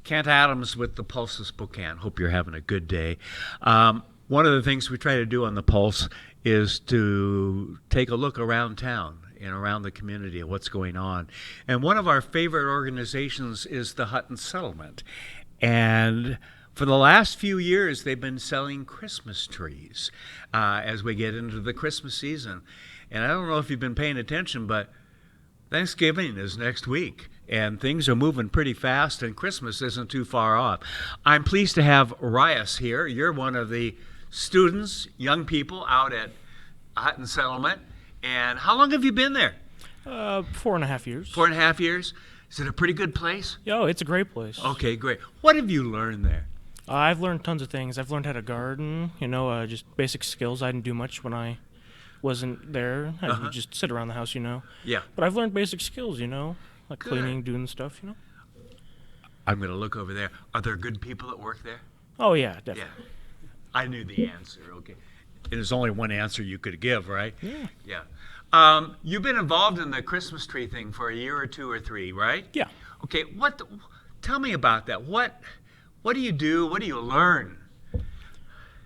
Kent Adams with the Pulse of Spokane. Hope you're having a good day. One of the things we try to do on the Pulse is to take a look around town and around the community of what's going on. And one of our favorite organizations is the Hutton Settlement. And for the last few years, they've been selling Christmas trees as we get into the Christmas season. And I don't know if you've been paying attention, but Thanksgiving is next week, and things are moving pretty fast, and Christmas isn't too far off. I'm pleased to have Rias here. You're one of the students, young people out at Hutton Settlement. And how long have you been there? 4.5 years. 4.5 years? Is it a pretty good place? Yeah, it's a great place. Okay, great. What have you learned there? I've learned tons of things. I've learned how to garden, just basic skills. I didn't do much when I wasn't there. I would just sit around the house, Yeah. But I've learned basic skills, like Good. cleaning, doing stuff, I'm going to look over there. Are there good people that work there? Oh, yeah, definitely. Yeah. I knew the answer. Okay. There's only one answer you could give, right? Yeah. Yeah. You've been involved in the Christmas tree thing for a year or two or three, right? Yeah. Okay. Tell me about that. What do you do? What do you learn?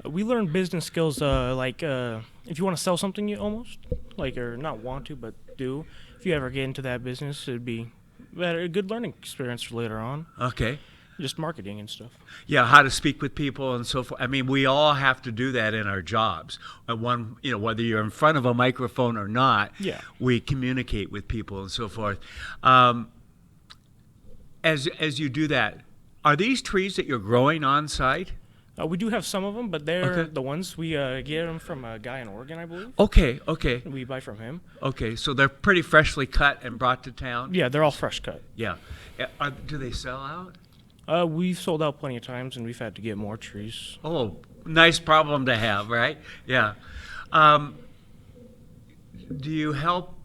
We learn business skills, if you want to sell something, or not want to, but do. If you ever get into that business, it'd be a good learning experience for later on. Okay. Just marketing and stuff. Yeah, how to speak with people and so forth. I mean, we all have to do that in our jobs. Whether you're in front of a microphone or not, yeah, we communicate with people and so forth. As you do that, are these trees that you're growing on site? We do have some of them, but they're Okay. the ones we get them from a guy in Oregon, I believe. Okay. We buy from him. Okay, so they're pretty freshly cut and brought to town? Yeah, they're all fresh cut. Yeah. Do they sell out? We've sold out plenty of times, and we've had to get more trees. Oh, nice problem to have, right? Yeah. Do you help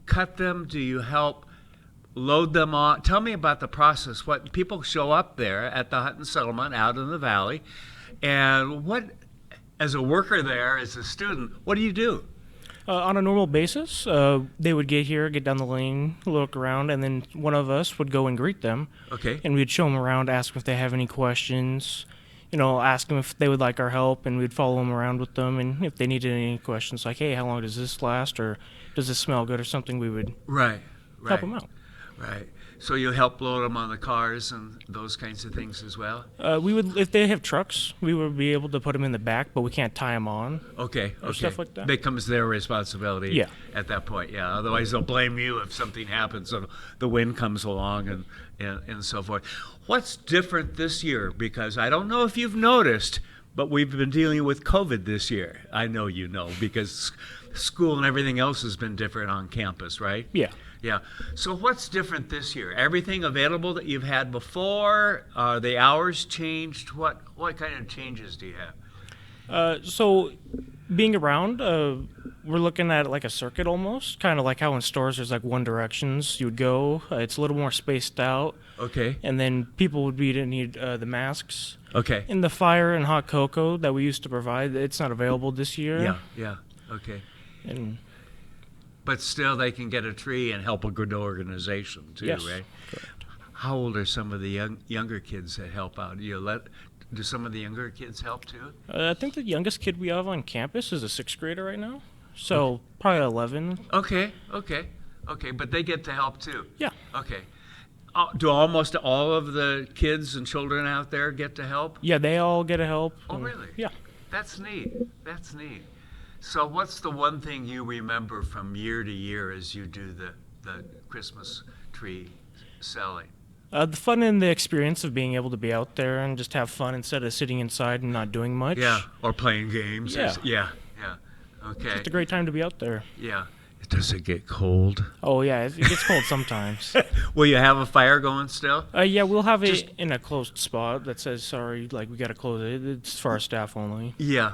cut them? Do you help load them on? Tell me about the process. What people show up there at the Hutton Settlement out in the valley, and as a worker there, as a student, what do you do? On a normal basis, they would get here, get down the lane, look around, and then one of us would go and greet them. Okay. And we'd show them around, ask them if they have any questions, ask them if they would like our help, and we'd follow them around with them. And if they needed any questions like, hey, how long does this last, or does this smell good or something, we would help them out. Right. So you help load them on the cars and those kinds of things as well? We would, if they have trucks, we would be able to put them in the back, but we can't tie them on. Okay. Stuff like that. Becomes their responsibility at that point, yeah. Otherwise they'll blame you if something happens, so the wind comes along and so forth. What's different this year? Because I don't know if you've noticed, but we've been dealing with COVID this year. I know you know, because school and everything else has been different on campus, right? Yeah. Yeah. So what's different this year? Everything available that you've had before? Are the hours changed? What kind of changes do you have? So being around, we're looking at like a circuit almost, kind of like how in stores there's like one directions you would go. It's a little more spaced out. Okay. And then people would need the masks. Okay. And the fire and hot cocoa that we used to provide, it's not available this year. Yeah. Okay. But still, they can get a tree and help a good organization too, yes, right? Correct. How old are some of the younger kids that help out? Do some of the younger kids help too? I think the youngest kid we have on campus is a 6th grader right now, so probably 11. Okay, but they get to help too? Yeah. Okay. Do almost all of the kids and children out there get to help? Yeah, they all get to help. Oh, really? Yeah. That's neat. So what's the one thing you remember from year to year as you do the Christmas tree selling? The fun and the experience of being able to be out there and just have fun instead of sitting inside and not doing much. Yeah, or playing games. Yeah. Yeah. Okay. It's a great time to be out there. Yeah. Does it get cold? Oh, yeah, it gets cold sometimes. Will you have a fire going still? Yeah, we'll have it in a closed spot that says, sorry, we got to close it. It's for our staff only. Yeah.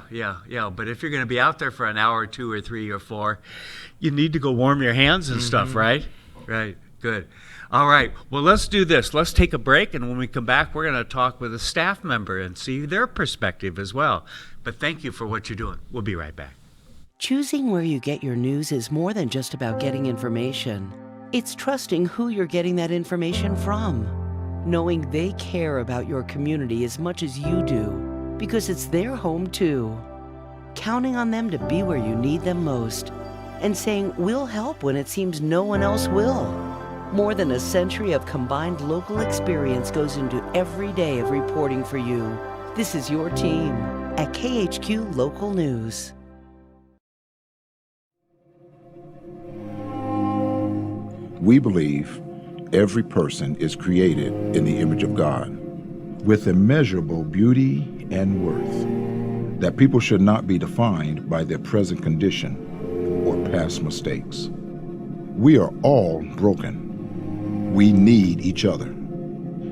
But if you're going to be out there for an hour or 2 or 3 or 4, you need to go warm your hands and stuff, right? Right. Good. All right. Well, let's do this. Let's take a break, and when we come back, we're going to talk with a staff member and see their perspective as well. But thank you for what you're doing. We'll be right back. Choosing where you get your news is more than just about getting information. It's trusting who you're getting that information from. knowing they care about your community as much as you do, because it's their home too. Counting on them to be where you need them most, and saying we'll help when it seems no one else will. More than a century of combined local experience goes into every day of reporting for you. This is your team at KHQ Local News. We believe every person is created in the image of God with immeasurable beauty and worth, that people should not be defined by their present condition or past mistakes. We are all broken. We need each other.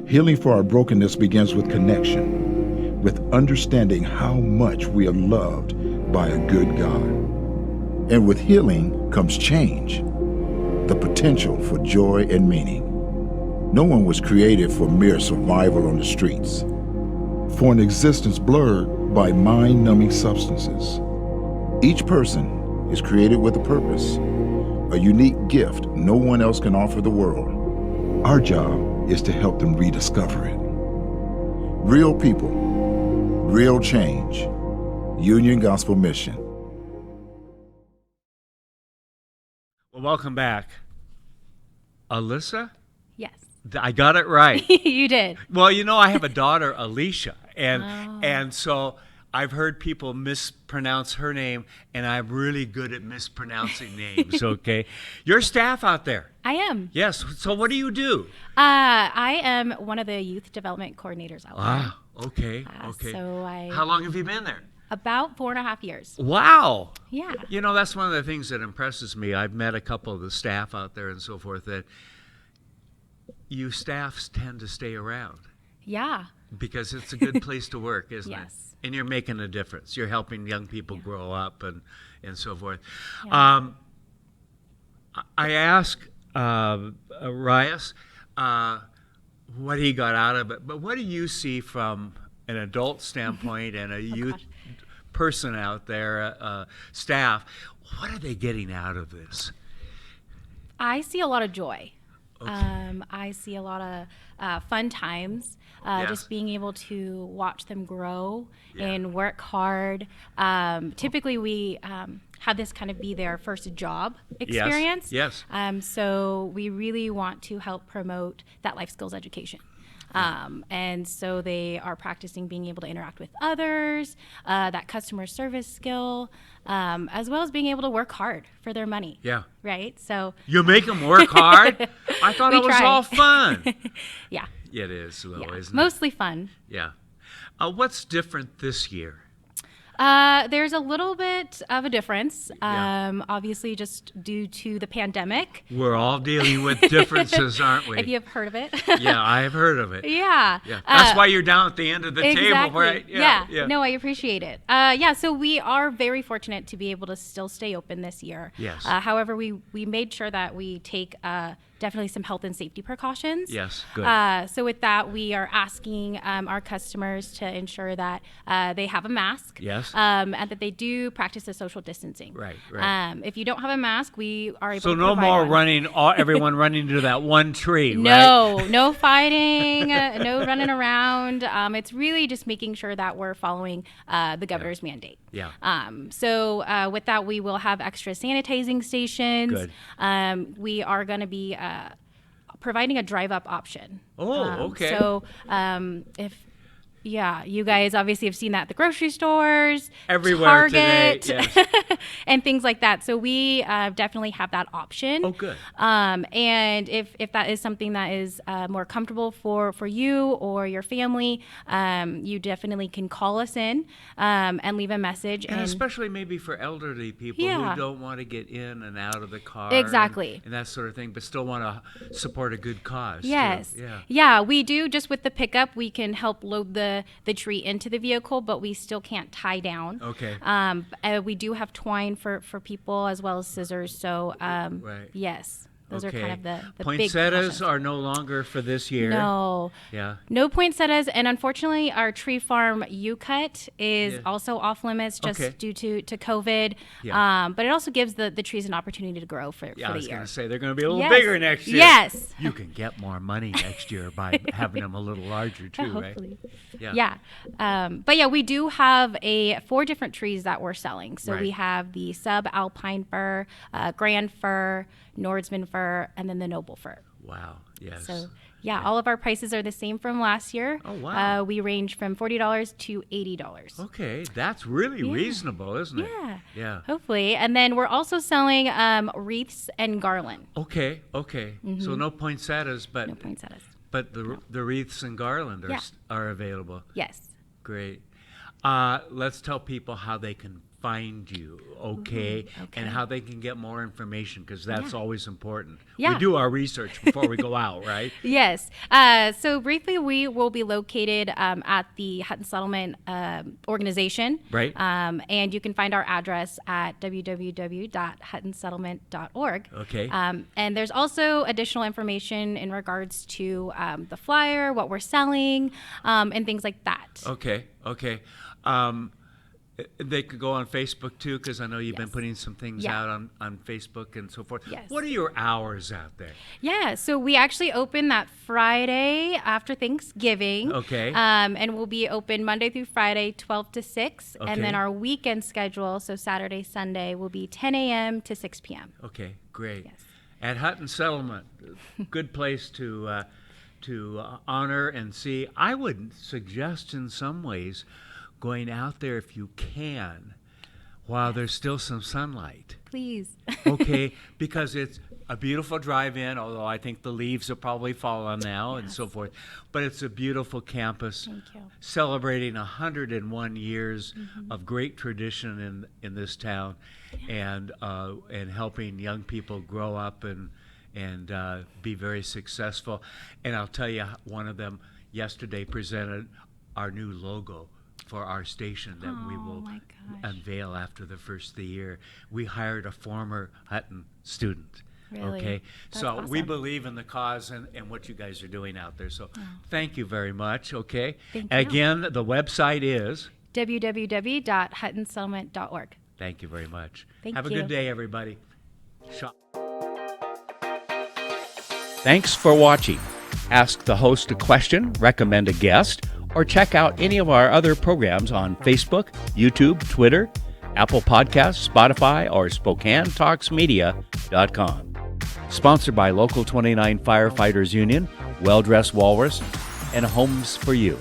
Healing for our brokenness begins with connection, with understanding how much we are loved by a good God. And with healing comes change, the potential for joy and meaning. No one was created for mere survival on the streets, for an existence blurred by mind-numbing substances. Each person is created with a purpose, a unique gift no one else can offer the world. Our job is to help them rediscover it. Real people, real change. Union Gospel Mission. Well, welcome back. Alyssa? Yes. I got it right. You did. Well, I have a daughter, Alicia, and so I've heard people mispronounce her name, and I'm really good at mispronouncing names, okay? You're staff out there. I am. Yes. So what do you do? I am one of the youth development coordinators out there. Ah, okay, okay. How long have you been there? About 4.5 years. Wow. Yeah. That's one of the things that impresses me. I've met a couple of the staff out there and so forth, that you staffs tend to stay around. Yeah. Because it's a good place to work, isn't it? Yes. And you're making a difference. You're helping young people grow up and so forth. Yeah. I asked Rias what he got out of it, but what do you see from an adult standpoint and a youth person out there, staff? What are they getting out of this? I see a lot of joy. Okay. I see a lot of fun times. Yes. Just being able to watch them grow Yeah. and work hard. Typically, we have this kind of be their first job experience. Yes. So we really want to help promote that life skills education. And so they are practicing being able to interact with others, that customer service skill, as well as being able to work hard for their money. Yeah. Right? So You make them work hard? I thought We it was try. all fun. yeah, It is, though, yeah. isn't it? Mostly fun. Yeah. What's different this year? There's a little bit of a difference, Yeah. obviously just due to the pandemic. We're all dealing with differences, aren't we? If you have heard of it. Yeah, I have heard of it. Yeah. Yeah. That's why you're down at the end of the Exactly. table, right? Yeah. No, I appreciate it. Yeah, so we are very fortunate to be able to still stay open this year. Yes. However, we made sure that we take definitely some health and safety precautions. Yes, good. So with that, we are asking our customers to ensure that they have a mask. Yes. And that they do practice the social distancing. Right, right. If you don't have a mask, we are able So to no provide more one. running, everyone running to that one tree, right? No fighting, no running around. It's really just making sure that we're following the governor's mandate. Yeah. So with that, we will have extra sanitizing stations. Good. We are going to be providing a drive-up option. Oh, okay. So you guys obviously have seen that at the grocery stores, Everywhere Target, today, yes. and things like that. So we definitely have that option. Oh, good. And if that is something that is more comfortable for you or your family, you definitely can call us in and leave a message. And especially maybe for elderly people Yeah. who don't want to get in and out of the car. Exactly. And that sort of thing, but still want to support a good cause. too. Yes. Yeah. Yeah, we do. Just with the pickup, we can help load the tree into the vehicle, but we still can't tie down. Okay. We do have twine for people as well as scissors. So Right. yes. Those are kind of the big poinsettias precautions. are no longer for this year. No. Yeah. No poinsettias, and unfortunately, our tree farm U-cut is Yeah. also off limits just Okay. due to COVID. Yeah. But it also gives the trees an opportunity to grow for Yeah, the I was year. going to say they're going to be a little Yes. bigger next year. Yes. You can get more money next year by having them a little larger too, right? Hopefully. Yeah. But yeah, we do have 4 different trees that we're selling. So Right. we have the subalpine fir, grand fir, Nordsman fir, and then the noble fir. Wow. Yes. So yeah, all of our prices are the same from last year. Oh, wow. We range from $40 to $80. Okay, that's really reasonable, isn't it? Yeah. Yeah. Hopefully. And then we're also selling wreaths and garland. Okay. So no poinsettias, but No poinsettias. but the wreaths and garland Yeah. are available. Yes. Great. Let's tell people how they can find you, okay? And how they can get more information, because that's always important. Yeah. We do our research before we go out, right? Yes. So briefly, we will be located at the Hutton Settlement organization. Right. And you can find our address at www.huttonsettlement.org. Okay. And there's also additional information in regards to the flyer, what we're selling, and things like that. Okay. They could go on Facebook too, because I know you've been Yes. putting some things Yeah. out on Facebook and so forth. Yes. What are your hours out there? Yeah, so we actually open that Friday after Thanksgiving. Okay. And we'll be open Monday through Friday, 12 to 6. Okay. And then our weekend schedule, so Saturday, Sunday, will be 10 a.m. to 6 p.m. Okay, great. Yes. At Hutton Settlement, good place to honor and see. I would suggest in some ways going out there if you can while there's still some sunlight. Please. Okay, because it's a beautiful drive-in, although I think the leaves will probably fall on now and so forth. But it's a beautiful campus Thank you. celebrating 101 years of great tradition in this town, and helping young people grow up and be very successful. And I'll tell you, one of them yesterday presented our new logo for our station that we will my gosh. unveil after the first of the year. We hired a former Hutton student. Really? Okay, That's so we awesome. believe in the cause and what you guys are doing out there. So thank you very much. Okay, Thank and you. again, the website is. www.huttonsettlement.org. Thank you very much. Thank Have a you. good day, everybody. Thanks for watching. Ask the host a question, recommend a guest, or check out any of our other programs on Facebook, YouTube, Twitter, Apple Podcasts, Spotify, or SpokaneTalksMedia.com. Sponsored by Local 29 Firefighters Union, Well Dressed Walrus, and Homes for You.